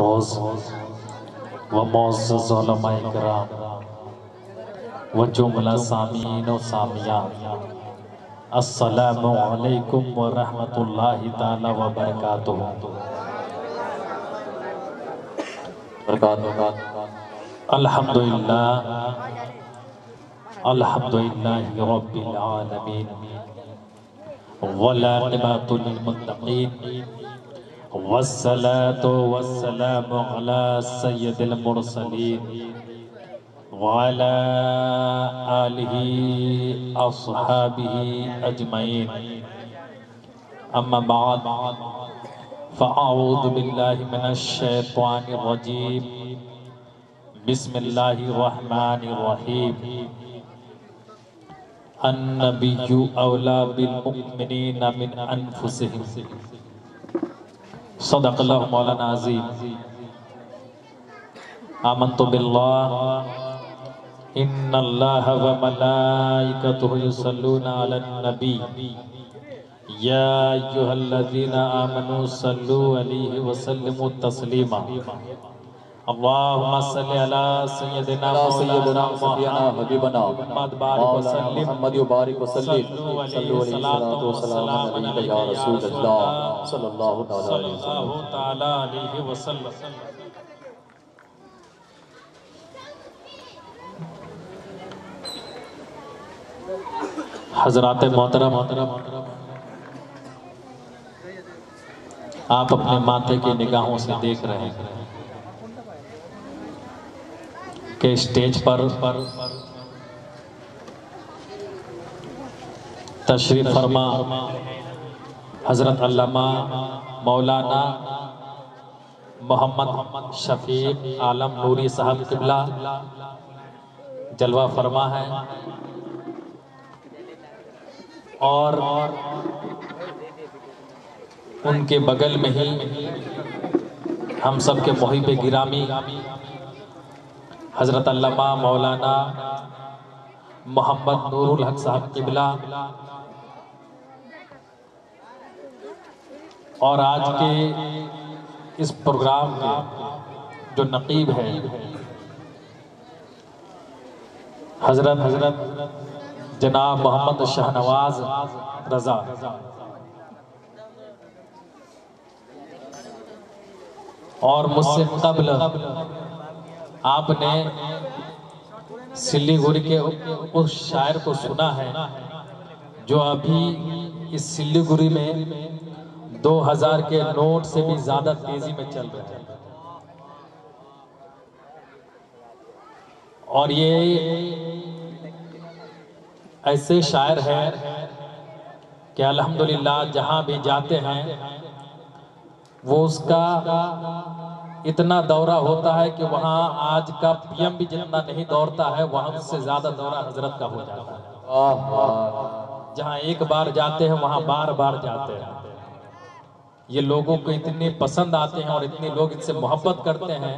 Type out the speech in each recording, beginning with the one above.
Moz व मोअज़्ज़ज़ उलमाए किराम व जुमला सामीन व सामियात, अस्सलामु अलैकुम व रहमतुल्लाहि ताला व बरकातुहू। अल्हम्दुलिल्लाह अल्हम्दुलिल्लाहि रब्बिल आलमीन वल आक़िबतु लिल मुत्तक़ीन वस्सलातु वस्सलामु अला सय्यिदिल मुरसलीन व अला आलिहि अस्हाबिहि अजमईन। अम्मा बाद फ़अऊज़ु बिल्लाहि मिनश शैतानिर रजीम। बिस्मिल्लाहिर रहमानिर रहीम। अन्नबिय्यु औला बिल मुमिनीना मिन अनफुसिहिम। सदक़ल्लाहु मौलाना अज़ीम। आमन्तु बिल्लाह इन्नल्लाह व मलाइकतुहु युसल्लूना अलन नबी या अय्युहल्लज़ीना आमनू सल्लू अलैहि व सल्लिमू तस्लीमा। अल्लाहुम्मा सल्लि अला सय्यिदिना मौलाना हबीबना मुहम्मद बारिक व सल्लिम सल्लु अलैहि सलातो व सलाम अलैका या रसूलल्लाह सल्लल्लाहु तआला अलैहि वसल्लम। हज़रात मोहतरम, आप अपने माथे की निगाहों से देख रहे हैं कि स्टेज पर तशरीफ फरमा हजरत अल्लामा मौलाना मोहम्मद शफीक आलम नूरी साहब किबला जलवा फरमा है और उनके बगल में ही हम सब के मुहिब गिरामी हजरत अल्लामा मौलाना मोहम्मद नूरुल हक साहब किबला और आज के इस प्रोग्राम के जो नकीब है हजरत जनाब मोहम्मद शाहनवाज रजा, और मुझसे कबल आपने सिल्लीगुड़ी के उस शायर को सुना है जो अभी इस सिल्लीगुड़ी में 2000 के नोट से भी ज्यादा तेजी में चल रहे हैं। और ये ऐसे शायर है कि अल्हम्दुलिल्लाह जहां भी जाते हैं वो उसका इतना दौरा होता है कि वहाँ आज का पीएम भी जितना नहीं दौड़ता है वहाँ उससे ज्यादा दौरा हजरत का हो जाता है। जहाँ एक बार जाते हैं वहाँ बार बार जाते हैं। ये लोगों को इतने पसंद आते हैं और इतने लोग इनसे मोहब्बत करते हैं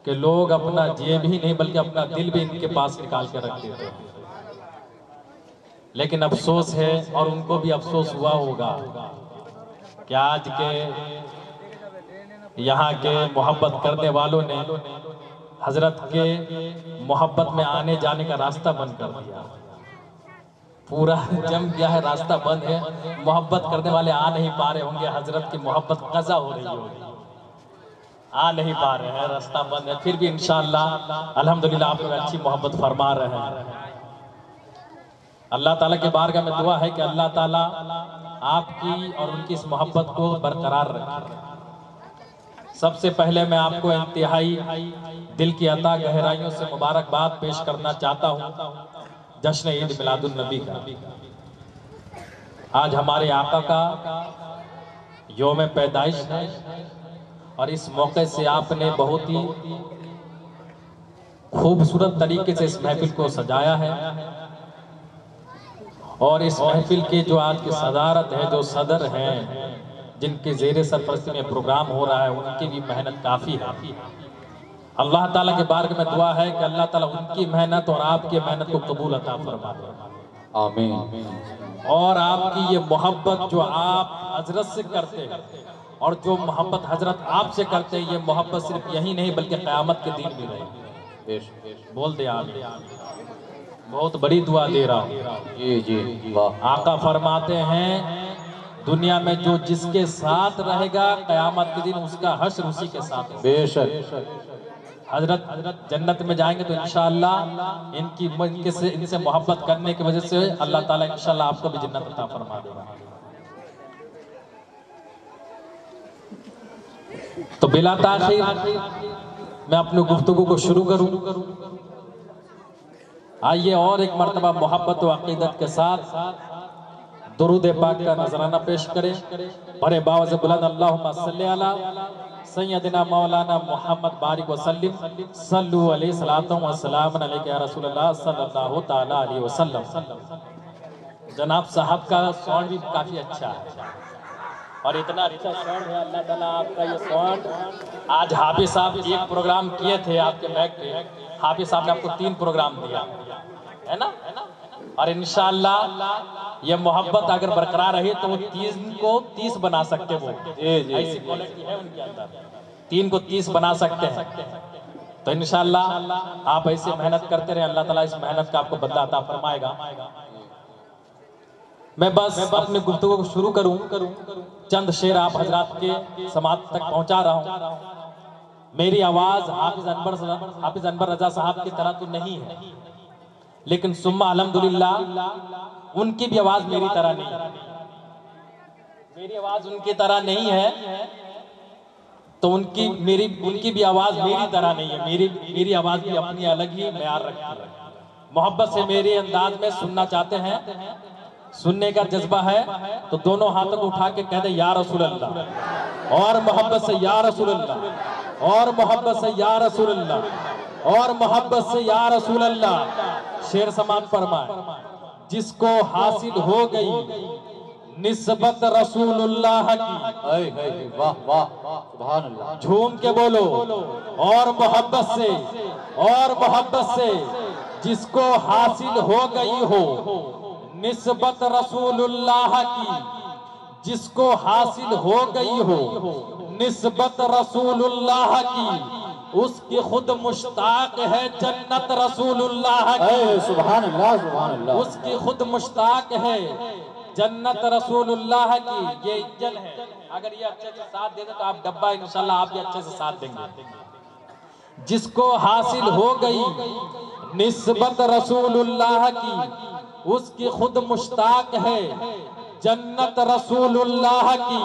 कि लोग अपना जेब ही नहीं बल्कि अपना दिल भी इनके पास निकाल के रख देते हैं। लेकिन अफसोस है और उनको भी अफसोस हुआ होगा कि आज के यहाँ के मोहब्बत करने वालों ने हजरत के मोहब्बत में आने जाने का रास्ता बंद कर दिया। पूरा जम गया है, रास्ता बंद है, मोहब्बत करने वाले आ नहीं पा रहे होंगे। हजरत की मोहब्बत कज़ा हो रही होगी, आ नहीं पा रहे हैं, रास्ता बंद है। फिर भी इंशाअल्लाह अल्हम्दुलिल्लाह आप लोग अच्छी मोहब्बत फरमा रहे हैं। अल्लाह ताला के बारगाह में दुआ है कि अल्लाह ताला आपकी और उनकी इस मोहब्बत को बरकरार रखे। सबसे पहले मैं आपको इंतहाई दिल की अता गहराइयों से मुबारकबाद पेश करना चाहता हूँ जश्न ईद मिलादुन नबी का। आज हमारे आका का योम पैदाइश है और इस मौके से आपने बहुत ही खूबसूरत तरीके से इस महफिल को सजाया है। और इस महफिल के जो आज की सदारत है, जो सदर हैं, जिनके ज़ेरे सरपरस्ती में प्रोग्राम हो रहा है, उनकी भी मेहनत काफ़ी है। अल्लाह ताला के बारगाह में दुआ है कि अल्लाह ताला उनकी मेहनत और आपकी मेहनत को कबूल अता फरमाए, आमीन। और आपकी ये मोहब्बत जो आप हजरत से करते हैं और जो मोहब्बत हजरत आपसे करते हैं, ये मोहब्बत सिर्फ यही नहीं बल्कि क़यामत के दिन भी रहेगी। बोल दे आमीन। बहुत बड़ी दुआ दे रहा हूँ। जी जी वाह। आका फरमाते हैं दुनिया में जो जिसके साथ रहेगा क़यामत के दिन उसका हश्र उसी के साथ होगा। बेशक। हजरत जन्नत में जाएंगे तो इंशाअल्लाह इनसे मोहब्बत करने की वजह से अल्लाह ताला इंशाअल्लाह आपको भी जन्नत अता फरमा देगा। तो बिला ताखीर मैं अपनी गुफ्तगू को शुरू करूं। आइए और एक मर्तबा मोहब्बत व अकीदत के साथ दुरूद पाक का नजराना पेश करें। बड़े बावज़ बुलंद अल्लाहुम्मा सल्ली अला सय्यदना मौलाना मोहम्मद बारिक वसल्लम सल्लु अलैहि सलातो व सलाम अलैका या रसूलल्लाह सल्लल्लाहु तआला अलैहि वसल्लम। जनाब साहब का साउंड भी काफी अच्छा है और इतना अच्छा साउंड है, अल्लाह ताला आपका ये साउंड। आज हाफिज साहब एक प्रोग्राम किए थे आपके बैग पे, हाफिज साहब ने आपको 3 प्रोग्राम दिया है ना, और इंशाअल्लाह ये मोहब्बत अगर बरकरार रही तो वो 3 को 30 बना सकते वो। ऐसी क्वालिटी है उनके अंदर, 3 को 30 बना सकते हैं। तो इंशाअल्लाह आप ऐसे मेहनत करते रहे, अल्लाह ताला इस मेहनत का आपको बदला अता फरमाएगा। मैं बस अपनी गुफ्तगू को शुरू करूं, चंद शेर आप हजरात के समाज तक पहुंचा रहा हूं। मेरी आवाज हाफिज अनवर रजा साहब की तरह तो नहीं है, लेकिन सुम्मा अल्हम्दुलिल्लाह उनकी भी आवाज मेरी तरह नहीं है। मेरी आवाज उनकी तरह नहीं है तो उनकी भी आवाज मेरी तरह नहीं है। मेरी आवाज भी अपनी अलग ही मेयार रखती है। मोहब्बत से मेरे अंदाज में सुनना चाहते हैं, सुनने का जज्बा है तो दोनों हाथों को उठा के कह दे या रसूल अल्लाह, और मोहब्बत से या रसूल अल्लाह, और मोहब्बत से या रसूल अल्लाह, और मोहब्बत से या रसूल अल्लाह। शेर समात फरमाए, जिसको हासिल हो गई निस्बत रसूलुल्लाह की, वाह वाह सुभान अल्लाह, झूम के बोलो, और मोहब्बत से जिसको हासिल हो गई हो निस्बत रसूलुल्लाह की, जिसको हासिल हो गई हो निस्बत रसूलुल्लाह की, उसकी खुद मुश्ताक है जन्नत रसूलुल्लाह की। सुभान अल्लाह सुभान अल्लाह। उसकी खुद मुश्ताक है जन्नत रसूलुल्लाह की। ये इंजन है, अगर ये अच्छे से साथ दे दे तो आप डब्बा इंशाल्लाह आप भी अच्छे से साथ देंगे। जिसको हासिल हो गई निस्बत रसूलुल्लाह की, उसकी खुद मुश्ताक है जन्नत रसूलुल्लाह की।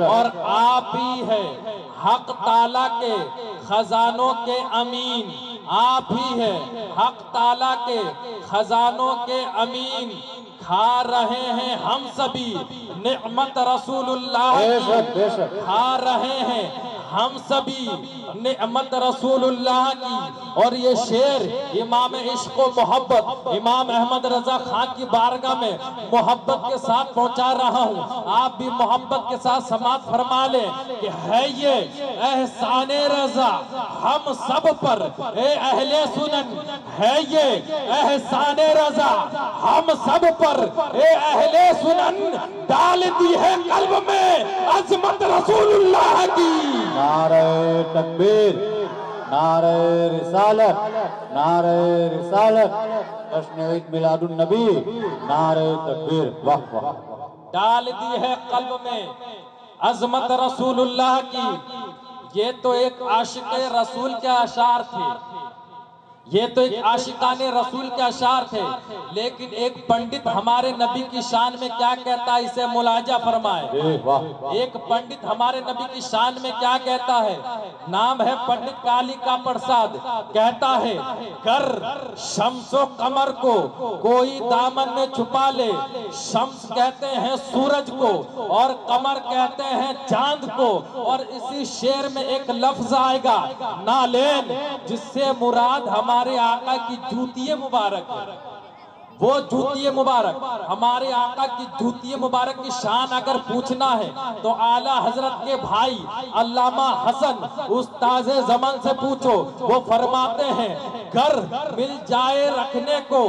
और आप ही है हक ताला के खजानों के अमीन, आप ही है हक ताला के खजानों के अमीन। खा रहे हैं हम सभी नेमत रसूलुल्लाह की, खा रहे हैं हम सभी नेमत रसूलुल्लाह की। और ये शेर इमाम इश्क व मोहब्बत इमाम अहमद रजा खान की बारगाह में मोहब्बत के साथ पहुंचा रहा हूं। आप भी मोहब्बत के साथ समात फरमा ले कि है ये एहसाने रजा हम सब पर, ए अहले सुनन है ये एहसाने रजा हम सब पर, ए अहले सुनन डाल दी है कल्ब में अजमत रसूलुल्लाह की। नारे तकबीर, नारे रिसालत, नारे रिसालत, जश्न ईद मिलादुन नबी, नारे तकबीर, वाह वाह। डाल दी है कल्ब में अजमत रसूलुल्लाह की। ये तो एक आशिक़े रसूल के अशार थे, ये तो एक आशिकाने रसूल के अशार थे, लेकिन एक पंडित हमारे नबी की शान में क्या कहता है इसे मुलाजा फरमाए। एक पंडित हमारे नबी की शान में क्या कहता है, नाम है पंडित कालिका प्रसाद, कहता है कर शम्सो कमर को कोई दामन में छुपा ले। शम्स कहते हैं सूरज को और कमर कहते हैं चांद को। और इसी शेर में एक लफ्ज आएगा नालेन, जिससे मुराद हमारे आका की जूती मुबारक है। वो जूती मुबारक, हमारे आका की जूती मुबारक की शान अगर पूछना है तो आला हजरत के भाई अल्लामा हसन उस्ताज़े ज़मान से पूछो। वो फरमाते हैं घर मिल जाए रखने को,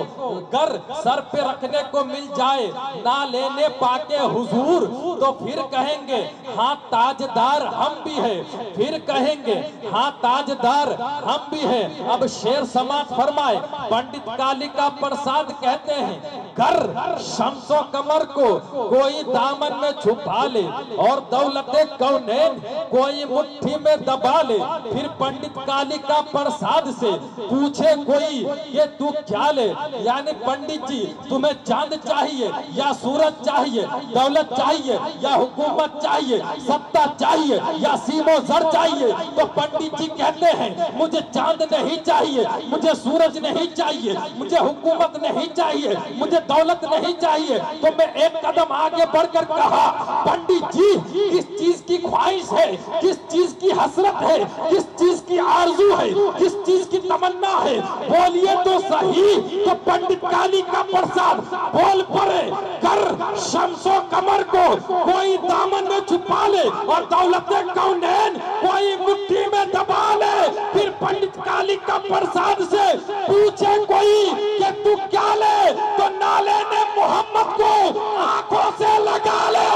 घर सर पे रखने को मिल जाए ना लेने पाके हुजूर, तो फिर कहेंगे हाँ ताजदार हम भी है, फिर कहेंगे हाँ ताजदार हम भी है। अब शेर समाज फरमाए, पंडित कालिका प्रसाद कहते हैं घर शम्सो कमर को कोई दामन में छुपा ले और दौलते कौनैन कोई मुट्ठी में दबा ले। फिर पंडित कालिका प्रसाद से पूछे कोई ये तू क्या ले, यानी पंडित जी तुम्हें चांद चाहिए या सूरज चाहिए, दौलत चाहिए या हुकूमत चाहिए, सत्ता चाहिए या सीमो जर चाहिए? तो पंडित जी कहते हैं मुझे चांद नहीं चाहिए, मुझे सूरज नहीं चाहिए, मुझे हुकूमत नहीं चाहिए, मुझे दौलत नहीं चाहिए। तो मैं एक कदम आगे बढ़कर कहा पंडित जी किस चीज की ख्वाहिश है, किस चीज की हसरत है, किस चीज की आरजू है, किस चीज की तमन्ना है, बोलिए तो सही। तो पंडित कालिका प्रसाद बोल पड़े कर शम्सो कमर को कोई दामन में छुपा ले और दौलते कौनैन कोई मुट्ठी में दबा ले। फिर पंडित कालिका प्रसाद से पूछे कोई कि तू क्या ले, तो ना लेने मोहम्मद को आंखों से लगा ले।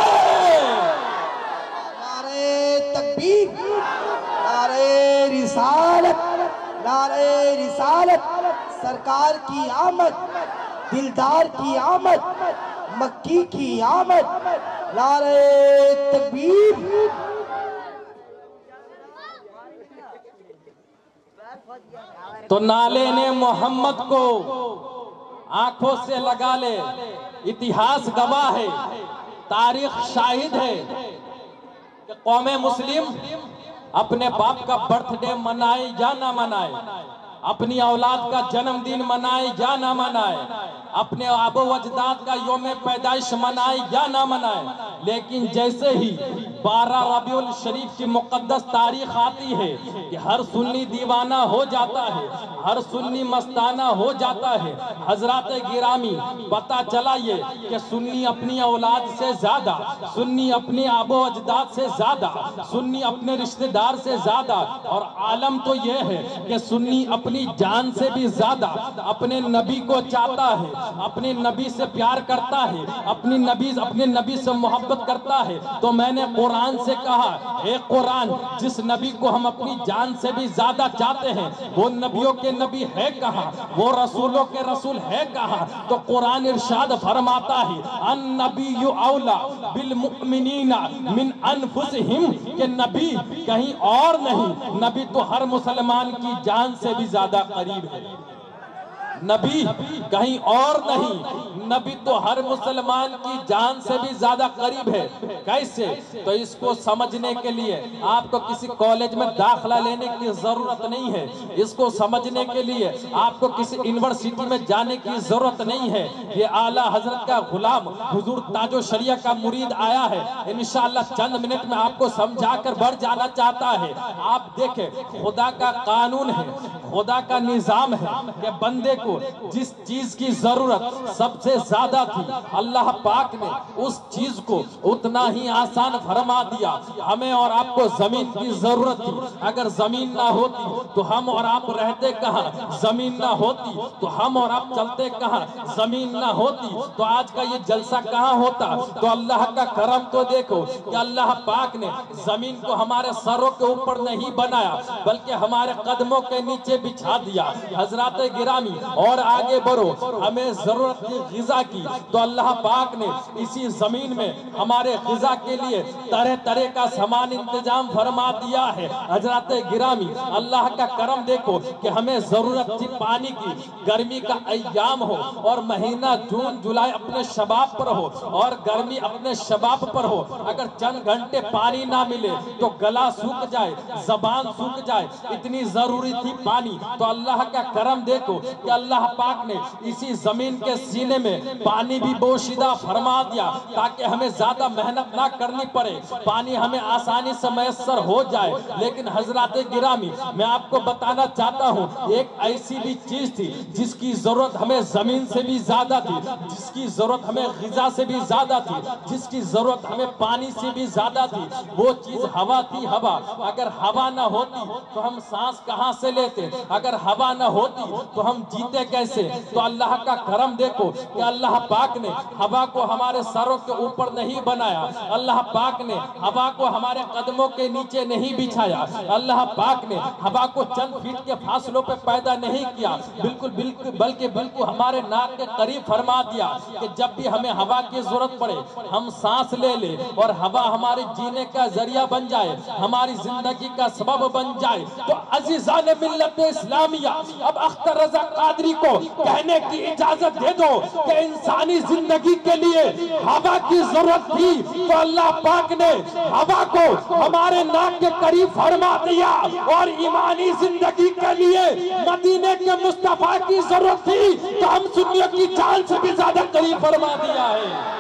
नारे तकबीर, नारे रिसालत, नारे रिसालत, सरकार की आमद, दिलदार की आमद, मक्की की आमद, नारे तकबीर। तो नाले ने मोहम्मद को आंखों से लगा ले। इतिहास गवाह है, तारीख शाहिद है कि कौमे मुस्लिम अपने बाप का बर्थडे मनाए या ना मनाए, अपनी औलाद का जन्मदिन मनाए या ना मनाए, अपने आबो अजदाद का योम पैदाइश मनाए या ना मनाए, लेकिन जैसे ही 12 रबीउल शरीफ की मुकद्दस तारीख आती है कि हर सुन्नी दीवाना हो जाता है, हर सुन्नी मस्ताना हो जाता है। हजरात गिरामी पता चला ये कि सुन्नी अपनी औलाद से ज्यादा, सुन्नी अपने आबो अजदाद से ज्यादा, सुन्नी अपने रिश्तेदार से ज्यादा, और आलम तो ये है कि सुन्नी अपनी जान से भी ज्यादा अपने नबी को चाहता है, अपने नबी से प्यार करता है, अपने नबी से मोहब्बत करता है। तो मैंने कुरान से कहा, हे कुरान, जिस नबी को हम अपनी जान से भी ज्यादा चाहते हैं वो नबियों के नबी है कहाँ, वो रसूलों के रसूल है कहाँ? तो कुरान इरशाद फरमाता है अन नबी औला बिल मुमिनीना मिन अनफुसिहिम, के नबी कहीं और नहीं, नबी तो हर मुसलमान की जान से भी ज्यादा करीब है। नबी कहीं और नहीं, नबी तो हर मुसलमान की जान से भी ज्यादा करीब है। कैसे? तो इसको समझने के लिए आपको किसी कॉलेज में दाखला लेने की जरूरत नहीं है, इसको समझने के लिए आपको किसी यूनिवर्सिटी में जाने की जरूरत नहीं है। ये आला हजरत का गुलाम हुजूर ताजो शरिया का मुरीद आया है, इंशाअल्लाह चंद मिनट में आपको समझाकर बढ़ जाना चाहता है। आप देखें, खुदा का कानून है, खुदा का निजाम है कि बंदे को जिस चीज की जरूरत सबसे ज्यादा थी, अल्लाह पाक ने उस चीज को उतना ही आसान फरमा दिया। हमें और आपको जमीन की जरूरत थी, अगर जमीन ना होती तो हम और आप रहते कहाँ, जमीन ना होती तो हम और आप चलते कहाँ, जमीन ना होती तो आज का ये जलसा कहाँ होता। तो अल्लाह का करम तो देखो कि अल्लाह पाक ने जमीन को हमारे सरों के ऊपर नहीं बनाया बल्कि हमारे कदमों के नीचे बिछा दिया। हजरात गिरामी और आगे बढ़ो, हमें जरूरत थी ग़िज़ा की, तो अल्लाह पाक ने इसी जमीन में हमारे ग़िज़ा के लिए तरह तरह का सामान इंतजाम फरमा दिया है। हजरात गिरामी, अल्लाह का करम देखो कि हमें जरूरत थी पानी की, गर्मी का अय्याम हो और महीना जून जुलाई अपने शबाब पर हो और गर्मी अपने शबाब पर हो, अगर चंद घंटे पानी ना मिले तो गला सूख जाए, जबान सूख जाए, इतनी जरूरी थी पानी। तो अल्लाह का करम देखो कि अल्लाह पाक ने इसी जमीन के सीने में पानी भी बोशीदा फरमा दिया ताकि हमें ज्यादा मेहनत ना करनी पड़े, पानी हमें आसानी से मैसर हो जाए। लेकिन हजरात गिरामी, मैं आपको बताना चाहता हूँ, एक ऐसी भी चीज थी जिसकी जरूरत हमें जमीन से भी ज्यादा थी, जिसकी जरूरत हमें ग़िज़ा से भी ज्यादा थी, जिसकी जरूरत हमें पानी से भी ज्यादा थी, वो चीज हवा थी। हवा, अगर हवा ना होती तो हम सांस कहाँ से लेते, अगर हवा ना होती तो हम जीते कैसे। तो अल्लाह का करम देखो कि अल्लाह पाक ने हवा को हमारे सरों के ऊपर नहीं बनाया, अल्लाह पाक ने हवा को हमारे कदमों के नीचे नहीं बिछाया, अल्लाह पाक ने हवा को चंद फीट के फासलों पे पैदा नहीं किया, बिल्कुल बल्कि बिल्कुल हमारे नाक के करीब फरमा दिया कि जब भी हमें हवा की जरूरत पड़े हम सांस ले ले और हवा हमारे जीने का जरिया बन जाए, हमारी जिंदगी का सबब बन जाए। तो अजीजान मिल्लत इस्लामिया, अब अख्तर रजा कादरी को कहने की इजाजत दे दो कि इंसानी जिंदगी के लिए हवा की जरूरत थी तो अल्लाह पाक ने हवा को हमारे नाक के करीब फरमा दिया, और ईमानी जिंदगी के लिए मदीने के मुस्तफा की जरूरत थी तो हम सुन्नियों की जान से भी ज्यादा करीब फरमा दिया है,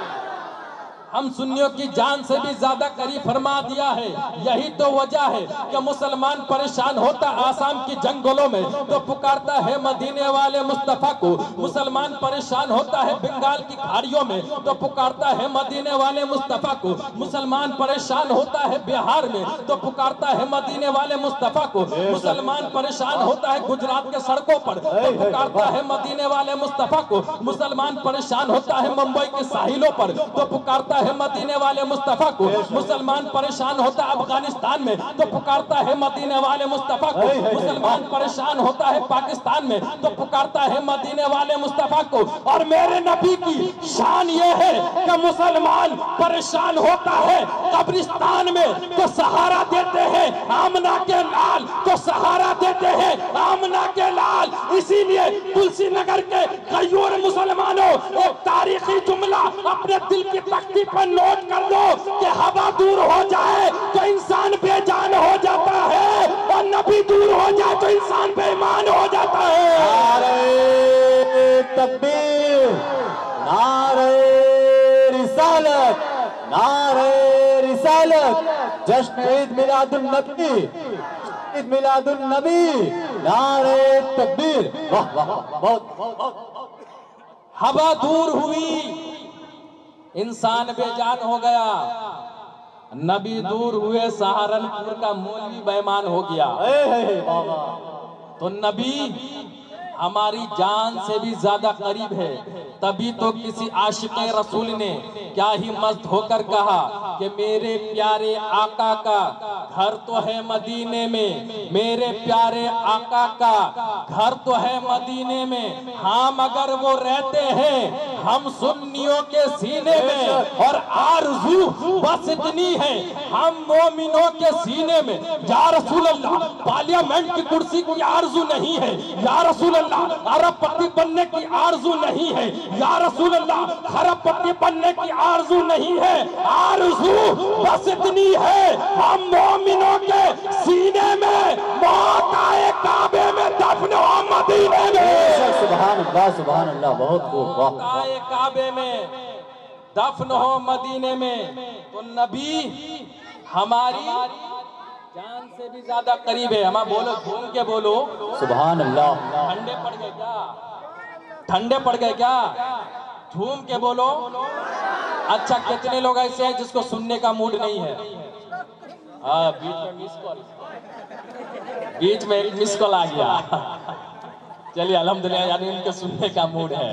हम सुन्नियों की जान से भी ज्यादा करीब फरमा दिया है। यही तो वजह है कि मुसलमान परेशान होता आसाम की जंगलों में तो पुकारता है मदीने वाले मुस्तफा को, मुसलमान परेशान होता है बंगाल की खाड़ियों में तो पुकारता है मदीने वाले मुस्तफा को, मुसलमान परेशान होता है बिहार में तो पुकारता है मदीने वाले मुस्तफा को, मुसलमान परेशान होता है गुजरात के सड़कों पर तो पुकारता है मदीने वाले मुस्तफा को, मुसलमान परेशान होता है मुंबई के साहिलों पर तो पुकारता है मदीने वाले मुस्तफा को, मुसलमान परेशान होता है अफगानिस्तान में तो पुकारता है मदीने वाले मुस्तफा को, मुसलमान परेशान होता है पाकिस्तान में तो पुकारता है मदीने वाले मुस्तफा को। और मेरे नबी की शान ये है कि मुसलमान परेशान होता है कब्रिस्तान में तो सहारा देते हैं आमना के लाल, तो सहारा देते हैं आमना के लाल। इसीलिए तुलसी नगर के कईयों मुसलमानों एक तारीखी जुमला अपने दिल की तख्ती पर नोट कर दो कि हवा दूर हो जाए तो इंसान बेजान हो जाता है, और नबी दूर हो जाए तो इंसान बेईमान हो जाता है। नारे तकबीर, नारे रिसालत, नारे रिसालत, जश्न ईद मिलादुन नबी, ईद मिलादुन नबी, नारे तकबीर। वाह वाह, बहुत हवा दूर हुई, इंसान बेजान हो गया, नबी दूर हुए, सहारनपुर का मौलवी बेईमान हो गया। तो नबी हमारी जान से भी ज्यादा करीब है, तभी तो किसी आशिक रसूल ने क्या ही मस्त होकर कहा कि मेरे प्यारे आका का घर तो है मदीने में, मेरे प्यारे आका का घर तो है मदीने में, हाँ मगर वो रहते हैं हम सुन्नियों के सीने में, और आरज़ू बस इतनी है हम मोमिनों के सीने में। या रसूल अल्लाह, पार्लियामेंट की कुर्सी की आरज़ू नहीं है, या रसूल अल्लाह अरबपति बनने की आरज़ू नहीं है, या रसूल अल्लाह खरबपति बनने की आरज़ू नहीं है, आरज़ू बस इतनी है हम मोमिनों के सीने में, मौत आए काबे में दफन हो मदीने में। सुभान अल्लाह, सुभान अल्लाह, बहुत खूब। मौत आए काबे में दफन हो मदीने में। तो नबी हमारी जान से भी ज्यादा करीब है। हमारा बोलो, झूम के बोलो सुभान अल्लाह। ठंडे पड़ गए क्या, ठंडे पड़ गए क्या, झूम के बोलो। अच्छा, कितने लोग ऐसे हैं जिसको सुनने का मूड नहीं है? बीच में मिस कॉल, बीच में एक मिस कॉल आ गया। चलिए अल्हम्दुलिल्लाह, यानी उनके सुनने का मूड है।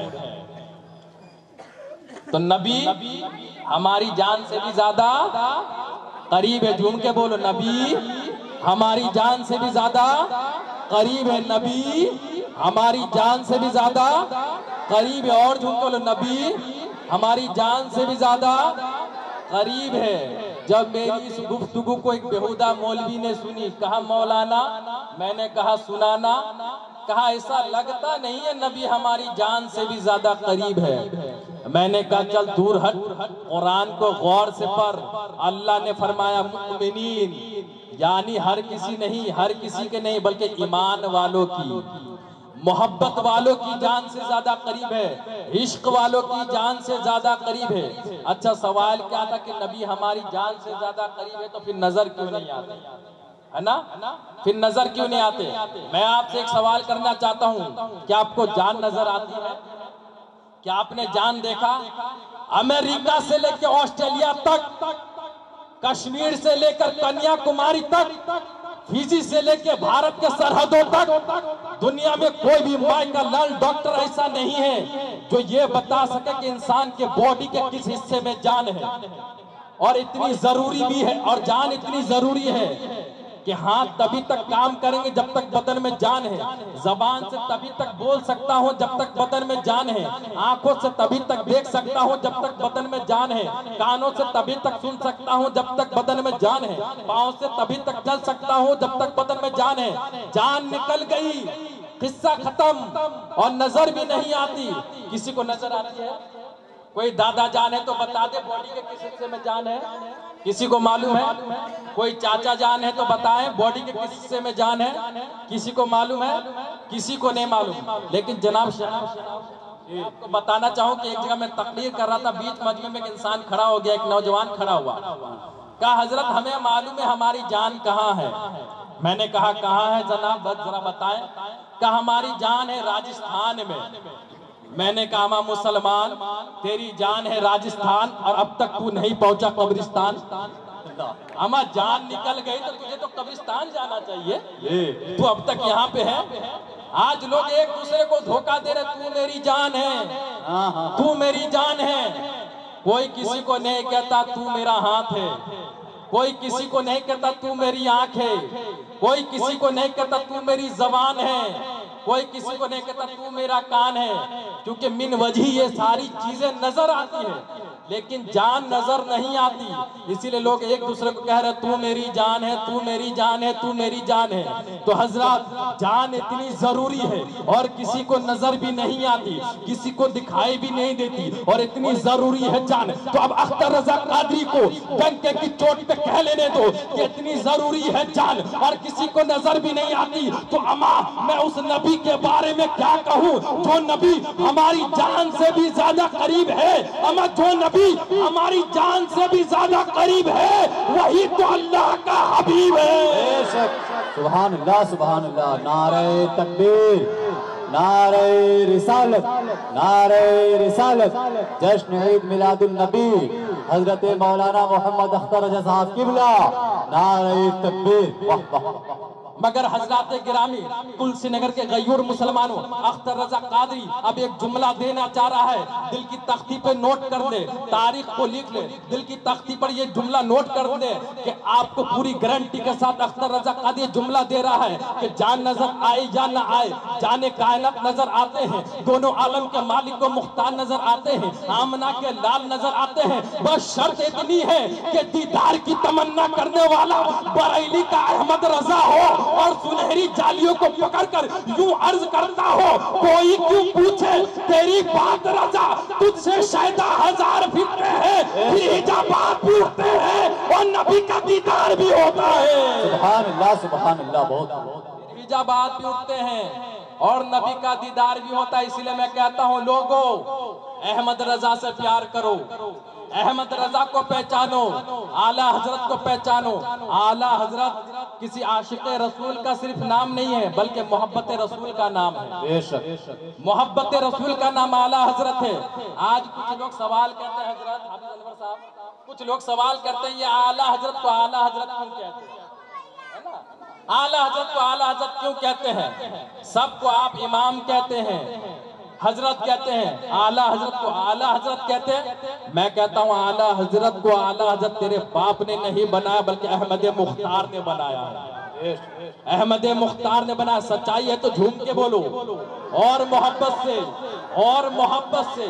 तो नबी हमारी जान से भी ज्यादा करीब है, झूम के बोलो। नबी हमारी जान से भी ज्यादा करीब है, नबी हमारी जान से भी ज्यादा करीब है, और झूम के बोलो नबी हमारी जान से भी ज्यादा करीब है। जब मेरी इस गुफ्तगू को एक बेहुदा मौलवी ने सुनी, कहा मौलाना, मैंने कहा सुनाना, कहा ऐसा लगता नहीं है नबी हमारी जान से भी ज्यादा करीब है। मैंने कहा चल दूर हट, कुरान को गौर से पढ़। अल्लाह ने फरमाया मुमिनीन, यानी हर किसी नहीं, हर किसी के नहीं, बल्कि ईमान वालों की। मोहब्बत वालों की जान से ज्यादा करीब है, इश्क वालों की जान से ज्यादा करीब है। अच्छा सवाल क्या था कि नबी हमारी जान से ज्यादा करीब है तो फिर नजर क्यों नहीं आते, है ना? फिर नजर क्यों नहीं आते? मैं आपसे एक सवाल करना चाहता हूँ, क्या आपको जान नजर आती है? क्या आपने जान देखा? अमेरिका से लेकर ऑस्ट्रेलिया तक, कश्मीर से लेकर कन्याकुमारी तक, फिजी से लेकर भारत के सरहदों तक, दुनिया में कोई भी माइकल डॉक्टर ऐसा नहीं है जो ये बता सके कि इंसान के बॉडी के किस हिस्से में जान है। और इतनी जरूरी भी है, और जान इतनी जरूरी है कि हाथ तभी तक काम करेंगे जब तक बदन में जान है, जबान से तभी तक बोल सकता हूं जब तक बदन में जान है, आंखों से तभी तक देख सकता हूं जब तक बदन में जान है, कानों से तभी तक सुन सकता हूं जब तक बदन में जान है, पांव से तभी तक चल सकता हूं जब तक बदन में जान है। जान निकल गई, किस्सा खत्म, और नजर भी नहीं आती। किसी को नजर आती है? कोई दादा जान है तो बता दे बॉडी के किस हिस्से में जान है? किसी को मालूम है? कोई चाचा जान है तो बताएं बॉडी के किस हिस्से में जान है? किसी को मालूम है? किसी को नहीं मालूम। लेकिन जनाब आपको बताना चाहूं कि एक जगह मैं तकरीर कर रहा था, बीच मजमे में एक इंसान खड़ा हो गया, एक नौजवान खड़ा हुआ, कहा हजरत हमें मालूम है हमारी जान कहाँ है। मैंने कहा कहाँ है जनाब, बस जरा बताएं। कहा हमारी जान है राजस्थान में। मैंने कहा मां मुसलमान, तेरी जान है राजस्थान और अब तक तू नहीं पहुंचा कब्रिस्तान। अमा जान निकल गई तो तुझे तो कब्रिस्तान जाना चाहिए, तू अब तक यहाँ पे है। आज लोग एक दूसरे को धोखा दे रहे, तू मेरी जान है, तू मेरी जान है। कोई किसी को नहीं कहता तू मेरा हाथ है, कोई किसी को नहीं कहता तू मेरी आंख है, कोई किसी को नहीं कहता तू मेरी जबान है, कोई किसी को नहीं कहता तू मेरा कान है, क्योंकि मिन वजह ये सारी चीजें नजर आती है लेकिन जान नजर नहीं आती। इसीलिए लोग एक दूसरे को कह रहे तू मेरी जान है, तू मेरी जान है, तू मेरी जान है। तो हजरत जान इतनी जरूरी है और किसी को नजर भी नहीं आती, किसी को दिखाई भी नहीं देती, और इतनी जरूरी है जान। तो अब अख्तर रजा कादरी को डंके की चोट पे कह लेने दो कि इतनी जरूरी है जान और किसी को नजर भी नहीं आती। तो अम्मा मैं उस नबी के बारे में क्या कहूँ जो नबी हमारी जान से भी ज्यादा करीब है। अम्मा जो नबी हमारी जान से भी ज्यादा करीब है वही तो अल्लाह का हबीब है। सुभान अल्लाह, सुभान अल्लाह। नारे तकबीर, नारे रिसालत, नारे रिसालत। जश्न ईद मिलादुल नबी हजरत मौलाना मोहम्मद अख्तर रजा साहब किबला। नारे तकबीर, वाह वाह। मगर हजरत गिरामी तुलसी नगर के गयूर मुसलमानों, अख्तर रजा कादरी अब एक जुमला देना चाह रहा है। दिल की तख्ती पे नोट कर दे, तारीख को लिख ले, दिल की तख्ती पर ये जुमला नोट कर दे कि आपको पूरी गारंटी के साथ अख्तर रजा कादरी जुमला दे रहा है कि जान नजर आए या ना आए, जाने कायनात नजर आते हैं, दोनों आलम के मालिक को मुख्तार नजर आते हैं, आमना के लाल नजर आते हैं। बस शर्त इतनी है कि दीदार की तमन्ना करने वाला बरेली का अहमद रजा हो और सुनहरी जालियों को पकड़कर यूं अर्ज करता हो, कोई क्यों पूछे तेरी बात रजा, तुझसे शायद हजार फिरते हैं, फिर हिजाबात पूछते हैं और नबी का दीदार भी होता है। सुभान अल्लाह, सुभान अल्लाह। बहुत हिजाबात भी उठते हैं और नबी का दीदार भी होता है। इसलिए मैं कहता हूँ लोगों, अहमद रजा से प्यार करो, अहमद रजा को पहचानो, आला हजरत को पहचानो। आला हजरत किसी आशिक रसूल का सिर्फ नाम नहीं है बल्कि मोहब्बत रसूल का नाम है। मोहब्बत रसूल का नाम आला हजरत है। आज कुछ लोग सवाल करते हैं, हजरत हाफिज अनवर साहब, कुछ लोग सवाल करते हैं ये आला हजरत को आला हजरत क्यों कहते हैं, आला हजरत को आला हजरत क्यों कहते हैं? सबको आप इमाम कहते हैं, हजरत कहते हैं, आला हजरत को आला हजरत कहते हैं। मैं कहता हूँ आला हजरत को आला हजरत तेरे बाप ने नहीं बनाया बल्कि अहमद मुख्तार ने बनाया है। अहमद मुख्तार ने बनाया। सच्चाई है तो झूम के बोलो, और मोहब्बत से, और मोहब्बत से,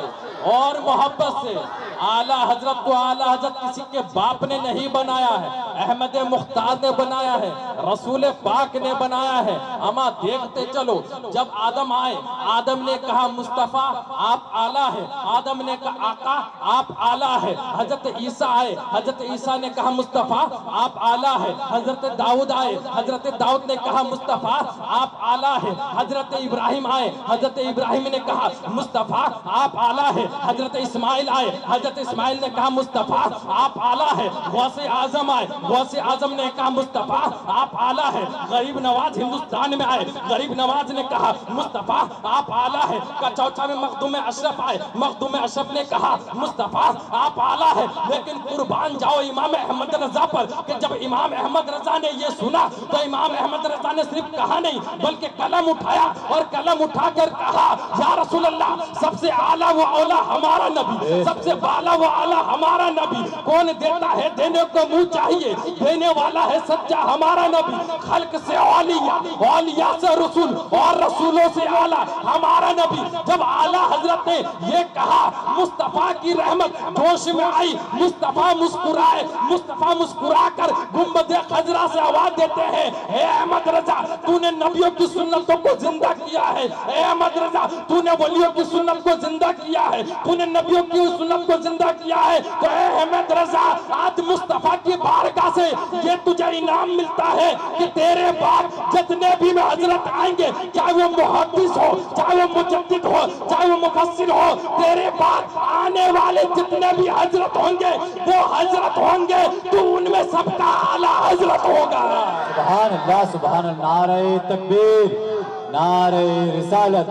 और मोहब्बत से। आला हजरत को आला हजरत किसी के बाप ने नहीं बनाया है, अहमद मुख्तार ने बनाया है, रसूल पाक ने बनाया है। अमा देखते चलो, जब आदम आए, आदम ने कहा मुस्तफा आप आला है, आदम ने कहा आका आप आला है। हजरत ईसा आए, हजरत ईसा ने कहा मुस्तफा आप आला है। हजरत दाऊद आए, हजरत दाऊद ने कहा मुस्तफा आप आला है। हजरत इब्राहिम आए, हजरत इब्राहिम ने कहा मुस्तफा आप आला है। हजरत इस्माइल आए, हजरत इस्माइल ने कहा मुस्तफा आप आला है। गौसे आजम आए, गौसे आजम ने कहा मुस्तफा आप आला है। गरीब नवाज हिंदुस्तान में आए, गरीब नवाज ने कहा मुस्तफा आप आला है। कचौचा में मखदूम अशरफ आए, मखदूम अशरफ ने कहा मुस्तफा आप आला है। लेकिन कुर्बान जाओ इमाम अहमद रजा पर कि जब इमाम अहमद रजा ने ये सुना तो इमाम अहमद रजा ने सिर्फ कहा नहीं बल्कि कलम उठाया और कलम उठाकर कहा या रसूल अल्लाह, सबसे आला वो औला हमारा नबी, सबसे बाला वो आला हमारा नबी। कौन देता है देने को मुंह चाहिए, देने वाला है सच्चा हमारा नबी। खल्क से औलिया, औलिया से रसूल और रसूलों से आला हमारा नबी। जब आला हजरत ने ये कहा मुस्तफा की रहमत जोश में आई, मुस्तफा मुस्कुराए, मुस्तफा मुस्कुरा कर गुंबद खजरा से आवाज देते हैं, हे अहमद रजा तूने नबियों की सुन्नतों को जिंदा किया है, हे अहमद रजा तूने वलियों की सुन्नत को जिंदा किया है, तूने नबियों की सुन्नत को जिंदा किया है। तो हे अहमद रजा आज मुस्तफा की बारगाह से ये तुझे इनाम मिलता है कि तेरे बाद जितने भी में हजरत आएंगे, चाहे वो मुहद्दिस हो, चाहे वो मुजद्दिद हो, चाहे वो मुफस्सिर हो, तेरे बाद आने वाले जितने भी हजरत होंगे वो हजरत होंगे, तू उनमें सबका आला हजरत होगा। सुभान अल्लाह, सुभान अल्लाह। नारे तकबीर, नारे रिसालत,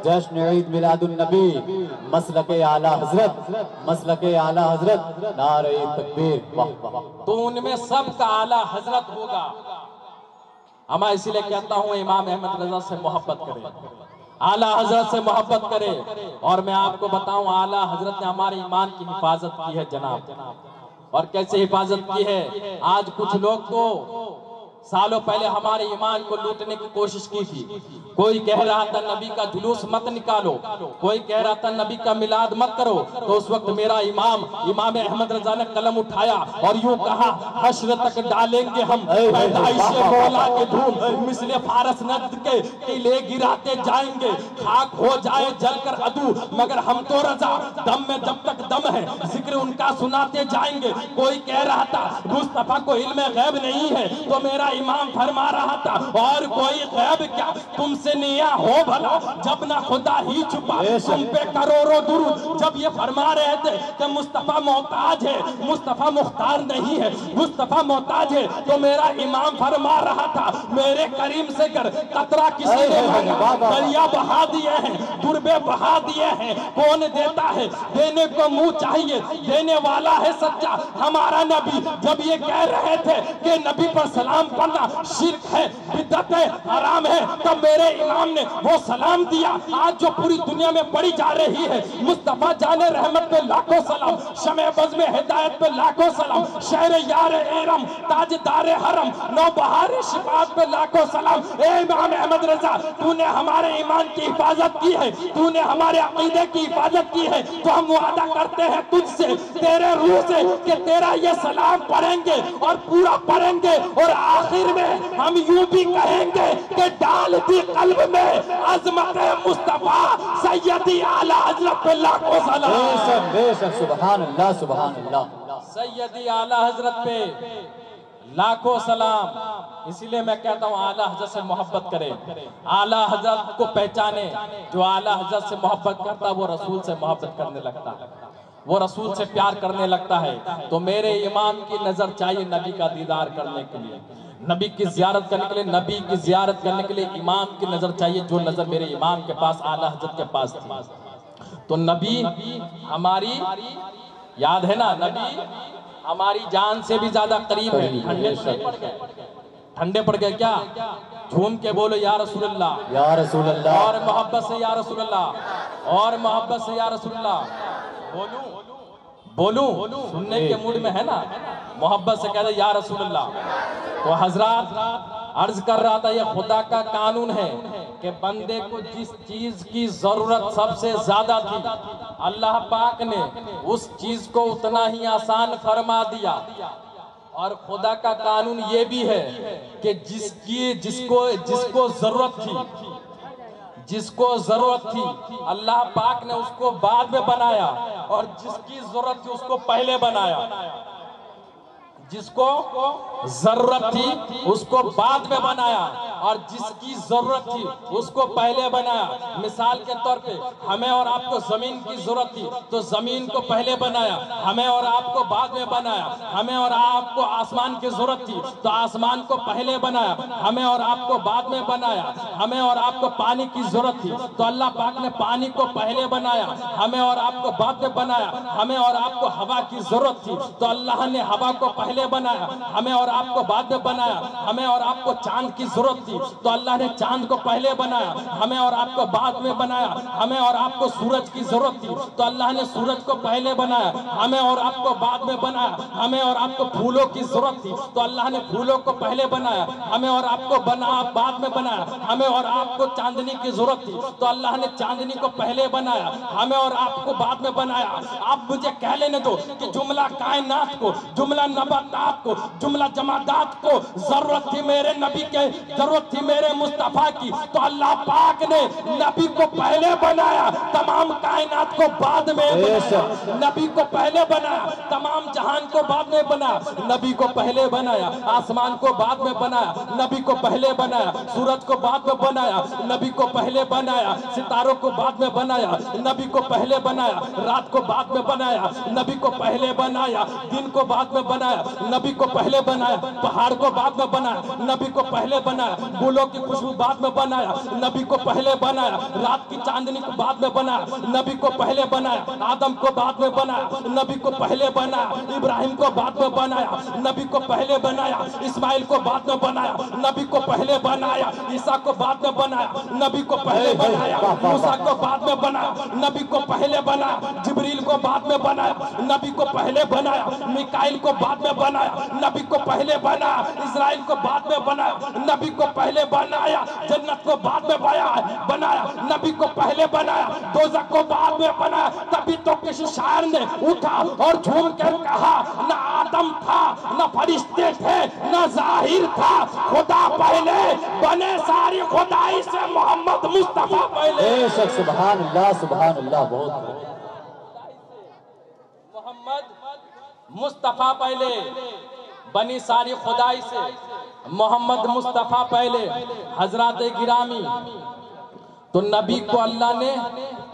जश्न ईद मिलादुन नबी, मसलके आला हजरत, मसलके आला हजरत, नारे तकबीर। वाह वाह। तो उनमें सबका आला हजरत होगा। अमा इसीलिए कहता हूँ इमाम अहमद रजा से मोहब्बत करें, आला हजरत से मोहब्बत करें। और मैं आपको बताऊं आला हजरत ने हमारे ईमान की हिफाजत की है जनाब। और कैसे हिफाजत की है? आज कुछ लोग तो सालों पहले हमारे ईमान को लूटने की कोशिश की थी। कोई कह रहा था नबी का जुलूस मत निकालो, कोई कह रहा था नबी का मिलाद मत करो। तो उस वक्त मेरा इमाम अहमद रजा ने कलम उठाया और यूं कहा हश्र तक डालेंगे हम पैदाइशे मौला के धूम, मिसले फारस नद के किले गिराते जाएंगे, खाक हो जाए जलकर अदू मगर हम तो रजा, दम में जब तक दम है जिक्र उनका सुनाते जाएंगे। कोई कह रहा था मुस्तफा को इल्म गैब नहीं है, तो मेरा इमाम फरमा रहा था और कोई गैब क्या तुमसे निया हो भला, जब ना खुदा ही छुपा तुम पे करोड़ों दुरूद। जब ये फरमा रहे थे कि मुस्तफा मोहताज है, मुस्तफा मुख्तार नहीं है, मुस्तफा मोहताज है, तो मेरा इमाम फरमा रहा था मेरे करीम से कर कतरा किसी ने मांगा, दरिया बहा दिए हैं, दुर्बे बहा दिए हैं। कौन देता है देने को मुंह चाहिए, देने वाला है सच्चा हमारा नबी। जब ये कह रहे थे कि नबी पर सलाम पढ़ना शिर्क है, बिदअत है, हराम है, तब मेरे इमाम ने वो सलाम दिया आज जो पूरी दुनिया में पढ़ी जा रही है। मुस्तफा जाने रहमत पे लाखों सलाम, शमे बज़ में हिदायत पे लाखों सलाम, शहर यार एरम ताजदार हरम नौबहार शिफात पे लाखों सलाम। ए इमाम अहमद रजा तूने हमारे ईमान की हिफाजत की है, तूने हमारे अकीदे की हिफाजत की है, तो हम वादा करते हैं तुझसे तेरे रूह से कि तेरा ये सलाम पढ़ेंगे और पूरा पढ़ेंगे और आखिर में हम यूं भी कहेंगे कि डाल दी कल्ब में अज़मत मुस्तफा सैयदी आला हजरत पे लाखों सलाम। बेशक बेशक, सुभान अल्लाह, सुभान अल्लाह। सैयदी आला हजरत पे लाखों सलाम। इसीलिए मैं कहता हूँ आला हजरत से मोहब्बत करें, आला हजरत को पहचाने। जो आला हजरत से मोहब्बत करता है वो रसूल से मोहब्बत करने लगता है, वो रसूल से प्यार करने लगता है। तो मेरे इमाम की नजर चाहिए नबी का दीदार करने के लिए, नबी की जियारत करने के लिए, नबी की जियारत करने के लिए इमाम की नजर चाहिए, जो नजर मेरे इमाम के पास आला हजरत के पास थी। तो नबी हमारी याद है ना, नबी हमारी जान से भी ज्यादा करीब है। ठंडे पड़ गए क्या? झूम के बोलो या रसूल अल्लाह, या रसूल अल्लाह, और मोहब्बत से या रसूल अल्लाह, और मोहब्बत से या रसूल अल्लाह। बोलूं सुनने के मूड में है ना, मोहब्बत से कह दे या रसूल अल्लाह। तो हजरात अर्ज कर रहा था ये खुदा का कानून है कि बंदे को जिस चीज की जरूरत सबसे ज्यादा थी अल्लाह पाक ने उस चीज को उतना ही आसान फरमा दिया। और खुदा का कानून ये भी है कि जिसको जरूरत थी अल्लाह पाक ने उसको बाद में बनाया, और जिसकी जरूरत थी उसको पहले बनाया। जिसको जरूरत थी उसको बाद में बनाया, और जिसकी जरूरत थी उसको पहले बनाया। मिसाल के तौर पे हमें और आपको जमीन की जरूरत थी तो जमीन को पहले बनाया, हमें और आपको बाद में बनाया। हमें और आपको आसमान की जरूरत थी तो आसमान को पहले बनाया, हमें और आपको बाद में बनाया। हमें और आपको पानी की जरूरत थी तो अल्लाह पाक ने पानी को पहले बनाया, हमें और आपको बाद में बनाया। हमें और आपको हवा की जरूरत थी तो अल्लाह ने हवा को पहले बनाया, हमें और आपको बाद में बनाया। हमें और आपको चांद की जरूरत थी तो अल्लाह ने चांद को पहले बनाया, हमें और आपको बाद में बनाया। हमें और आपको सूरज की जरूरत थी तो अल्लाह ने सूरज को पहले बनाया, हमें और आपको बाद में बनाया। हमें और आपको फूलों की जरूरत थी तो अल्लाह ने फूलों को पहले बनाया, हमें और आपको बाद में बनाया। हमें और आपको चांदनी की जरूरत थी तो अल्लाह ने चांदनी को पहले बनाया, हमें और आपको बाद में बनाया। आप मुझे कह लेने दो कि जुमला कायनात को, जुमला नबातात को, जुमला जमादात को जरूरत थी मेरे नबी के, जरूरत थी मेरे मुस्तफा की, तो अल्लाह पाक ने नबी को पहले बनाया, तमाम कायनात को बाद में बनाया। नबी को पहले बनाया, तमाम जहान को बाद में बनाया। नबी को पहले बनाया, आसमान को बाद में बनाया। नबी को पहले बनाया, सूरज को बाद में बनाया। नबी को पहले बनाया, सितारों को बाद में बनाया। नबी को पहले बनाया, रात को बाद में बनाया। नबी को पहले बनाया, दिन को बाद में बनाया। नबी को पहले बनाया, पहाड़ को बाद में बनाया। नबी को पहले बनाया, फूलों की खुशबू बाद में बनाया। नबी को पहले बनाया, रात की चांदनी को बाद में बनाया। नबी को पहले बनाया, आदम को बाद में बनाया। नबी को पहले बनाया, इब्राहिम को बाद में बनाया। नबी को पहले बनाया, इस्माइल को बाद में बनाया। नबी को पहले बनाया, ईसा को बाद में बनाया। नबी को पहले बनाया, मूसा को बाद में बनाया। नबी को पहले बनाया, जिब्रील को बाद में बनाया। नबी को पहले बनाया, मिकाइल को बाद में बनाया। नबी को पहले बनाया, इस्राइल को बाद में बनाया। नबी को पहले बनाया, जन्नत को बाद में बनाया। नबी को पहले बनाया, दोज़ख को बाद में बनाया। तभी तो किसी शायर ने उठा और झूम कर कहा, न आदम था, न फरिश्ते थे, न जाहिर था, खुदा पहले बने सारी खुदाई से मोहम्मद मुस्तफा पहले। सुभान अल्लाह, सुभान अल्लाह। बहुत मोहम्मद मुस्तफा पहले बनी सारी खुदाई से, मोहम्मद मुस्तफा पहले। हजरत गिरामी, तो नबी को अल्लाह ने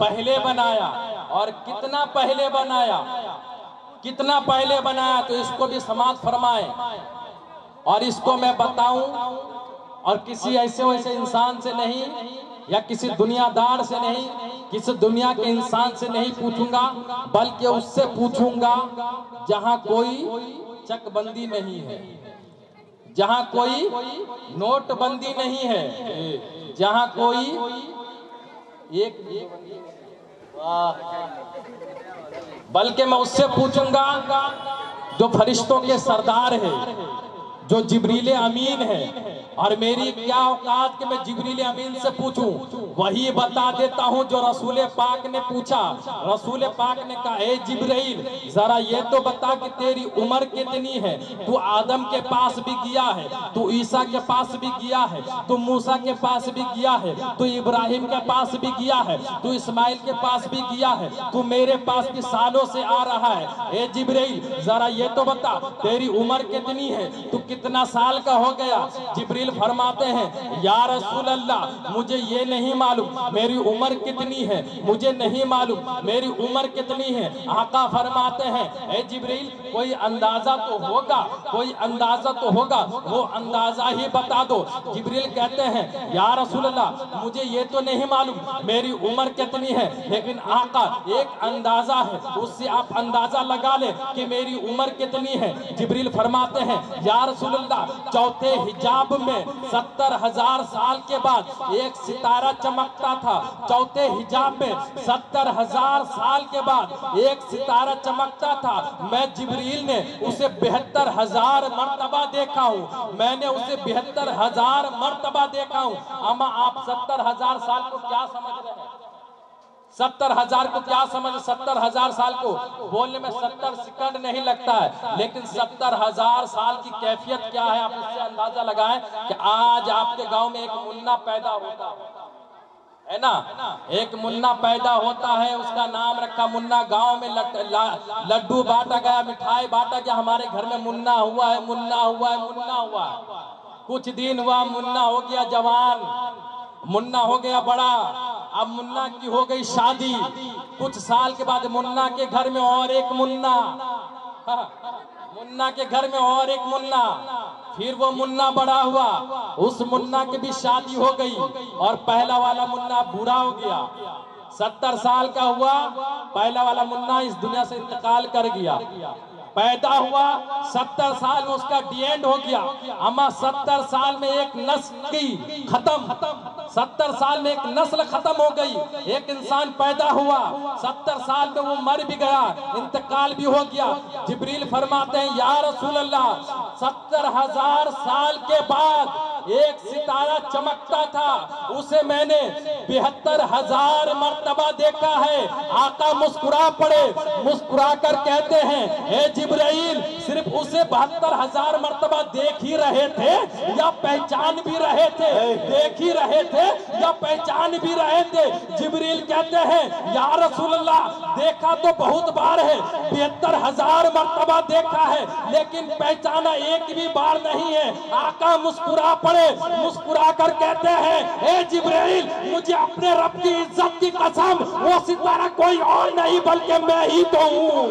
पहले बनाया, और कितना पहले बनाया, कितना पहले बनाया, तो इसको भी समाप्त फरमाए। और इसको मैं बताऊं, और किसी ऐसे वैसे इंसान से नहीं, या किसी दुनियादार से नहीं, किसी दुनिया के इंसान से नहीं पूछूंगा, बल्कि उससे पूछूंगा जहां कोई चकबंदी नहीं है, जहां कोई नोटबंदी नहीं है, जहां कोई एक, बल्कि मैं उससे पूछूंगा जो फरिश्तों के सरदार है, जो जिब्रील अमीन है। और मेरी क्या औकात कि मैं जिब्रील अमीन से पूछूं, वही बता देता हूं जो रसूल पाक ने पूछा। रसूल पाक ने कहा, ए जिब्रील, जरा ये तो बता कि तेरी उम्र कितनी है। तू आदम के पास भी गया है, तू ईसा के पास भी गया है, तू मूसा के पास भी गया है, तू इब्राहिम के पास भी गया है, तू इस्माइल के पास भी गया है, तू मेरे पास भी सालों से आ रहा है। ए जिब्रील, जरा ये तो बता तेरी उम्र कितनी है, तू कितना साल का हो गया। जिब्रील फरमाते हैं, या रसूल अल्लाह, मुझे ये नहीं मालूम मेरी उम्र कितनी है, मुझे नहीं मालूम मेरी उम्र कितनी है। आका फरमाते हैं, ए जिब्रील, कोई अंदाजा तो होगा, कोई अंदाजा तो होगा, वो अंदाजा ही बता दो। जिब्रील कहते हैं, या रसूल अल्लाह, मुझे ये तो नहीं मालूम मेरी उम्र कितनी है, लेकिन आका एक अंदाजा है, उससे आप अंदाजा लगा ले कि मेरी उम्र कितनी है। जिब्रील फरमाते हैं, या रसूल रसूलल्लाह, चौथे हिजाब में 70,000 साल के बाद एक सितारा चमकता था। चौथे हिजाब में 70,000 साल के बाद एक सितारा चमकता था। मैं जिब्रील ने उसे 72,000 मर्तबा देखा हूँ। मैंने उसे 72,000 मर्तबा देखा हूँ। अम्मा आप 70,000 साल को क्या समझ रहे हैं? 70,000 को क्या समझ? 70,000 साल को बोलने में 70 सेकंड नहीं लगता है, लेकिन 70,000 साल की कैफियत क्या है आप इससे अंदाजा लगाएं कि आज आपके गांव में एक मुन्ना पैदा होता है ना, एक मुन्ना पैदा होता है, उसका नाम रखा मुन्ना। गांव में लड्डू बांटा गया, मिठाई बांटा गया, हमारे घर में मुन्ना हुआ है, मुन्ना हुआ है, मुन्ना हुआ है। कुछ दिन हुआ, मुन्ना हो गया जवान, मुन्ना हो गया बड़ा, अब मुन्ना की हो गई शादी। कुछ साल के बाद मुन्ना के घर में और एक मुन्ना, मुन्ना के घर में और एक मुन्ना, फिर वो मुन्ना बड़ा हुआ, उस मुन्ना की भी शादी हो गई और पहला वाला मुन्ना बूढ़ा हो गया। 70 साल का हुआ, पहला वाला मुन्ना इस दुनिया से इंतकाल कर गया। पैदा हुआ, 70 साल में उसका डी एंड हो गया। अम्मा 70 साल में एक नस्ल की खत्म, 70 साल में एक नस्ल खत्म हो गई। एक इंसान पैदा हुआ, 70 साल में वो मर भी गया, इंतकाल भी हो गया। जिब्रील फरमाते हैं या रसूल अल्लाह, 70,000 साल के बाद एक सितारा चमकता था, उसे मैंने 72,000 मर्तबा देखा है। आका मुस्कुरा पड़े, मुस्कुरा कर कहते हैं हे जिब्राइल, सिर्फ उसे 72,000 मर्तबा देख ही रहे थे या पहचान भी रहे थे? देख ही रहे थे या पहचान भी रहे थे? जिब्रील कहते हैं या रसूल अल्लाह, देखा तो बहुत बार है, 72,000 मर्तबा देखा है, लेकिन पहचाना एक भी बार नहीं है। आका मुस्कुरा पड़े, मुस्कुरा कर कहते हैं ए जिब्राइल, मुझे अपने रब की इज्जत की कसम, वो सितारा कोई और नहीं बल्कि मैं ही तो हूँ।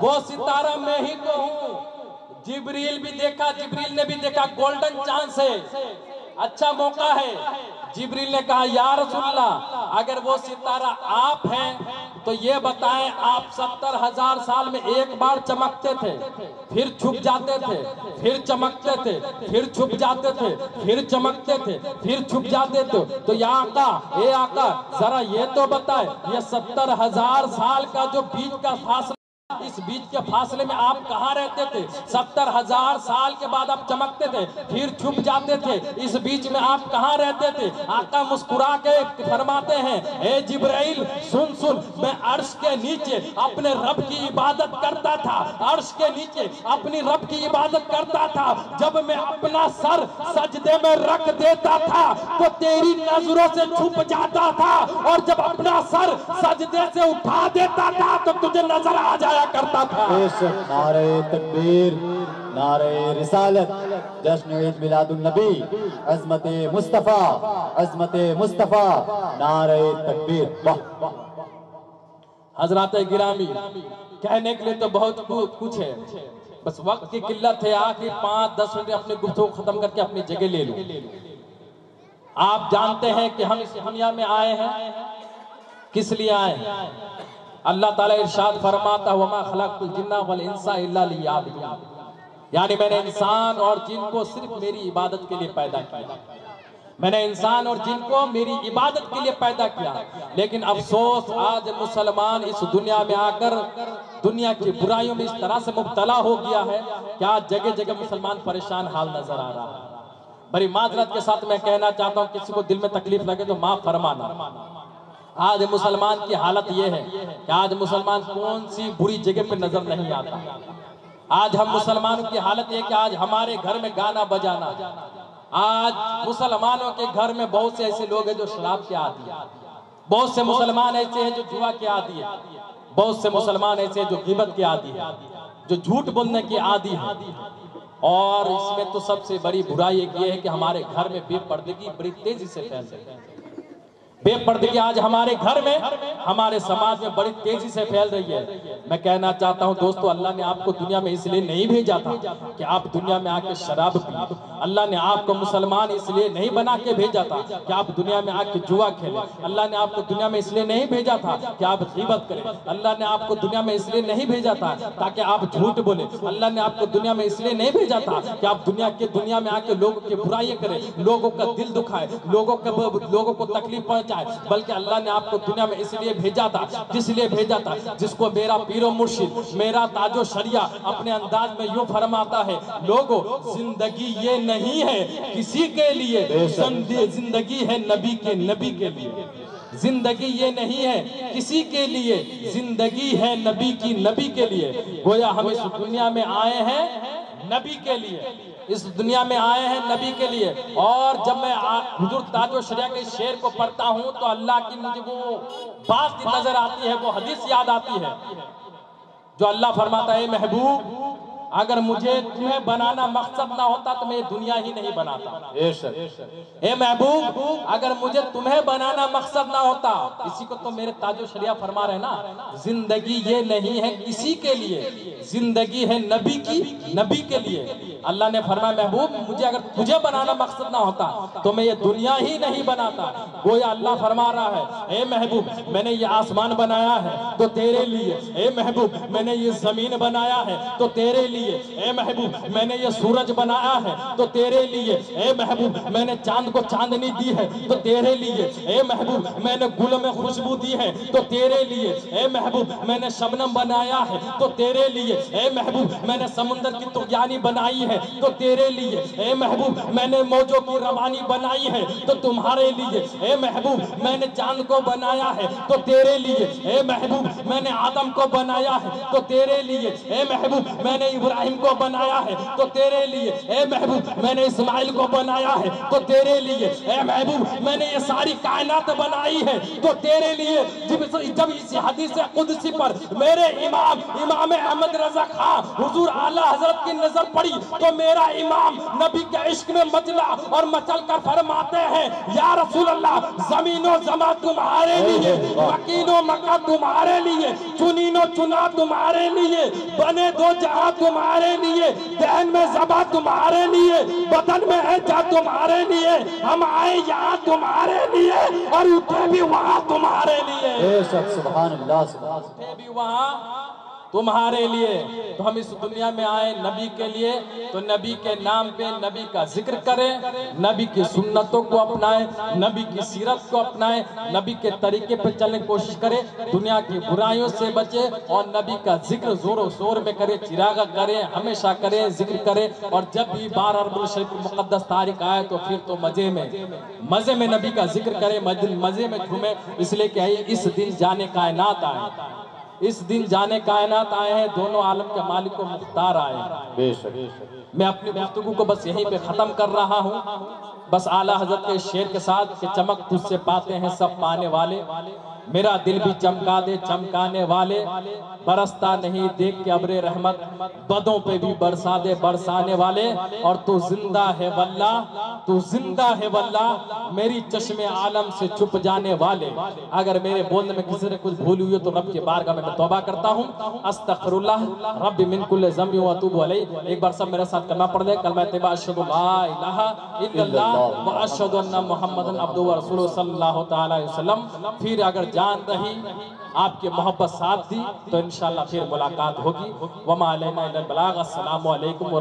वो सितारा मैं ही तो हूँ। जिब्रील भी देखा, जिब्रील ने भी देखा, गोल्डन चांस है, अच्छा मौका है। जिब्रील ने कहा या रसूलल्लाह, अगर वो सितारा आप हैं तो ये बताएं, आप 70,000 साल में एक बार चमकते थे, फिर छुप जाते थे, फिर चमकते थे, फिर छुप जाते थे, फिर चमकते थे, फिर छुप जाते थे, तो या आका, ए आका, जरा ये तो बताए, ये 70,000 साल का जो बीच का फासला, इस बीच के फासले में आप कहाँ रहते थे? 70,000 साल के बाद आप चमकते थे, फिर छुप जाते थे, इस बीच में आप कहाँ रहते थे? आका मुस्कुरा के फरमाते हैं ए जिब्राइल, सुन सुन, मैं अर्श के नीचे अपने रब की इबादत करता था, अर्श के नीचे अपनी रब की इबादत करता था। जब मैं अपना सर सजदे में रख देता था तो तेरी नजरों से छुप जाता था, और जब अपना सर सजदे से उठा देता था तो तुझे नजर आ जाए करता था। नारे तकबीर, नारे रिसालत, जश्न ईद मिलादुन नबी, अज़मत मुस्तफा, अज़मत मुस्तफा, नारे तकबीर। हजरात गिरामी, कहने के लिए तो बहुत कुछ है, बस वक्त की किल्लत है। आखिर 5-10 मिनट अपनी गुफ्तगू खत्म करके अपनी जगह ले लूं। आप जानते हैं कि हम इस दुनिया में आए हैं, किस लिए आए हैं? अल्लाह ताला इरशाद फरमाता है वमा खलक़तुल जिन्ना वल इंसा इल्ला लियअबुदून, यानी मैंने इंसान और जिन को सिर्फ मेरी इबादत के लिए पैदा किया। मैंने इंसान और जिन को मेरी इबादत के लिए पैदा किया, लेकिन अफसोस आज मुसलमान इस दुनिया में आकर दुनिया की बुराइयों में इस तरह से मुब्तला हो गया है कि आज जगह जगह मुसलमान परेशान हाल नजर आ रहा है। बड़ी माजरत के साथ मैं कहना चाहता हूँ, किसी को दिल में तकलीफ लगे तो माफ फरमाना। आज मुसलमान की हालत यह है कि आज मुसलमान कौन सी बुरी जगह पे नजर नहीं आता। आज हम मुसलमानों की हालत यह कि आज हमारे घर में गाना बजाना, आज मुसलमानों के घर में बहुत से ऐसे लोग हैं जो शराब के आदी है, बहुत से मुसलमान ऐसे हैं जो जुआ के आदी है, बहुत से मुसलमान ऐसे हैं जो गिबत के आदी है, जो झूठ बोलने के आदी है। और इसमें तो सबसे बड़ी बुराई एक ये है कि हमारे घर में बेपर्दगी बड़ी तेजी से फैल रही है। बेपर्दगी आज हमारे घर में, हमारे समाज में बड़ी तेजी से फैल रही है। मैं कहना चाहता हूं दोस्तों, अल्लाह ने आपको दुनिया में इसलिए नहीं भेजा था कि आप दुनिया में आके शराब पिए। अल्लाह ने आपको मुसलमान इसलिए नहीं बना के भेजा था कि आप दुनिया में आके जुआ खेलें। अल्लाह ने आपको दुनिया में इसलिए नहीं भेजा था कि आप गीबत करें। अल्लाह ने आपको दुनिया में इसलिए नहीं भेजा था ताकि आप झूठ बोले। अल्लाह ने आपको दुनिया में इसलिए नहीं भेजा था कि आप दुनिया में आके लोगों की बुराई करें, लोगों का दिल दुखाए, लोगों को तकलीफ पहुंचाए। बल्कि अल्लाह ने आपको दुनिया में इसलिए भेजा था, जिसलिए भेजा था, जिसको मेरा पीरो मुर्शिद, मेरा ताजो शरिया अपने अंदाज में यूं फरमाता है, लोगों जिंदगी ये नहीं है किसी के लिए, जिंदगी है नबी के लिए। जिंदगी ये नहीं है किसी के लिए, जिंदगी है नबी के लिए। गोया हम इस दुनिया में आए हैं नबी के लिए, इस दुनिया में आए हैं नबी के लिए। और जब मैं हुजूर ताजो शरिया के शेर को पढ़ता हूँ तो अल्लाह की मुझे वो बात नजर आती है, वो हदीस याद आती है जो अल्लाह फरमाता है, महबूब अगर मुझे तुम्हें बनाना मकसद ना होता तो मैं दुनिया ही नहीं बनाता। ए महबूब अगर मुझे तुम्हें बनाना मकसद ना होता, इसी को तो मेरे ताजो शरिया फरमा रहे ना, जिंदगी ये नहीं है किसी के लिए, जिंदगी है नबी के लिए। अल्लाह ने फरमाया महबूब मुझे अगर तुझे बनाना मकसद ना होता तो मैं ये दुनिया ही नहीं बनाता। गोया अल्लाह फरमा रहा है, ए महबूब मैंने ये आसमान बनाया है तो तेरे लिए, ए महबूब मैंने ये जमीन बनाया है तो तेरे लिए, ए महबूब मैंने ये सूरज बनाया है तो तेरे लिए, ए महबूब मैंने चांद को चांदनी दी है तो तेरे लिए, ए महबूब मैंने गुल में खुशबू दी है तो तेरे लिए, ए महबूब मैंने शबनम बनाया है तो तेरे लिए, ए महबूब मैंने समुंदर की तुगयानी बनाई है तो तेरे लिए, ए महबूब मैंने मौजों की रवानी बनाई है तो तुम्हारे लिए, ए महबूब मैंने चांद को बनाया है तो तेरे लिए, ए महबूब मैंने आदम को बनाया है तो तेरे लिए, ए महबूब मैंने इब्राहिम को बनाया है तो तेरे लिए, ए महबूब मैंने इस्माइल को बनाया है तो तेरे लिए, ए महबूब मैंने ये सारी कायनात बनाई है तो तेरे लिए। जब इस हदीस कुदसी पर मेरे इमाम अहमद रजा खां हुजूर आला हजरत की नजर पड़ी तो मेरा इमाम नबी के इश्क में मचला और मचल कर फरमाते हैं, या रसूल अल्लाह जमीनो जमा तुम्हारे लिए, वकीनो मक्का तुम्हारे लिए, चुनीनो चुना तुम्हारे लिए, बने दो जहां तुम्हारे लिए, दहन में ज़बा तुम्हारे लिए, बदन में है जा तुम्हारे लिए, हम आए यहाँ तुम्हारे लिए और उठे भी वहाँ तुम्हारे लिए, सुभान अल्लाह, उठे भी वहाँ तुम्हारे लिए। तो हम इस दुनिया में आए नबी के लिए, तो नबी के नाम पे नबी का जिक्र करें, नबी की सुन्नतों को अपनाएं, नबी की सीरत को अपनाएं, नबी के तरीके पर चलने की कोशिश करें, दुनिया की बुराइयों से बचे और नबी का जिक्र जोरों शोर में करें, चिराग करें, हमेशा करें, जिक्र करें। और जब भी 12 रबीउल शरीफ मुकद्दस तारीख आए तो फिर तो मजे में नबी का जिक्र करें, मजे में झूमे, इसलिए कि इस दिन जाने कायनात आए, इस दिन जाने कायनात आए हैं, दोनों आलम के मालिक को मुख्तार आए हैं। मैं अपनी गुफ्तगू को बस यहीं पे खत्म कर रहा हूँ, बस आला हजरत के शेर के साथ कि चमक तुझसे पाते हैं सब पाने वाले, मेरा दिल भी चमका दे चमकाने वाले, बरसता नहीं देख के अब्रे रहमत, बदों पे भी बरसा दे बरसाने वाले। और तू जिंदा है वल्ला, तू जिंदा है वल्ला, मेरी चश्मे आलम से छुप जाने वाले। अगर मेरे बोलने में किसी ने कुछ भूल हुई हो तो रब के बारगाह में मैं तौबा करता हूँ। अस्तगफिरुल्लाह रब्बी मिन कुल्लि ज़ंबि व अतूबु अलैहि। एक बार सब मेरे साथ कलमा पढ़ ले, कलमा तैयबा अशहदु ला इलाहा इल्लल्लाह व अशहदु अन्ना मुहम्मदन अब्दुहु व रसूलुहु सल्लल्लाहु तआला अलैहि वसल्लम। फिर अगर जान रही, आपके मोहब्बत साथ दी तो इंशाअल्लाह फिर मुलाकात होगी। वमा अलैना इल्लल बलाग। अस्सलामु अलैकुम।